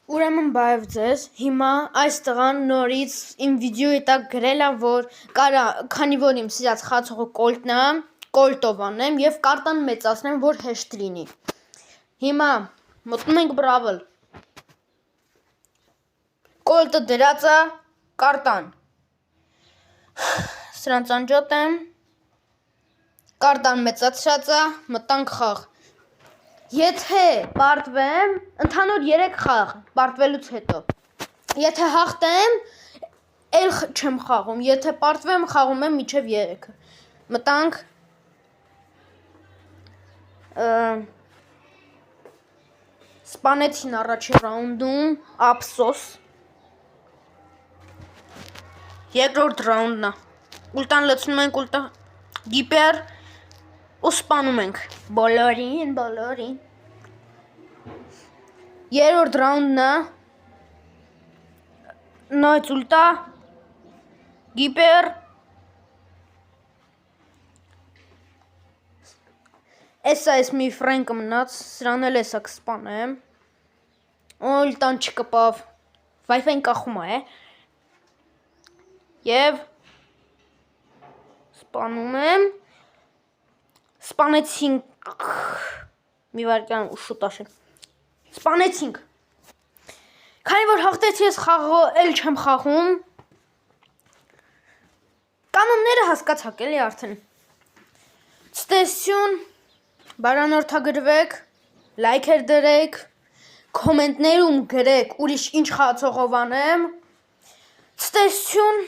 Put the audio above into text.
Ուրեմն բայև ձեզ, հիմա այս տղան նորից իմ վիդեոյի տակ գրել է, որ քանի որ իմ սիրած խաղացողը Կոլտն է, Կոլտով անեմ եւ կարտան մեծացնեմ, որ հեշտ լինի։ Հիմա մտնում ենք Brawl։ Կոլտը դրած է կարտան։ Սրանց անջոտ եմ։ Կարտան մեծացրած է, մտանք խաղ։ Եթե պարտվեմ, ընդհանուր 3 խաղ պարտվելուց հետո։ Եթե հաղթեմ, էլ չեմ խաղում, եթե պարտվեմ, խաղում եմ մինչև 3-ը։ Մտանք սպանեցին առաջին ռաունդում, ափսոս։ Երկրորդ ռաունդն է։ Ուլտան լցնում ենք, ուլտա գիպեր ու սպանում ենք բոլորին։ Երրորդ ռաունդն է։ Նայց ուլտա գիպեր Էսա էս մի ֆրենկը մնաց, սրան էլ էսա կսպանեմ։ Ուլտան չկպավ, Wi-Fi-ն կախում է։ Եվ սպանում եմ։ Սպանեցինք մի վարքյան ու շուտ աշեն։ Սպանեցինք։ Քանի որ հաղթեցի, ես խաղը էլ չեմ խաղում։ Կանոնները հասկացաք էլի արդեն։ Ցտեսություն, բարանորդագրվեք, լայքեր դրեք, կոմենտներում գրեք ուրիշ ինչ խաղացողով անեմ։ Ցտեսություն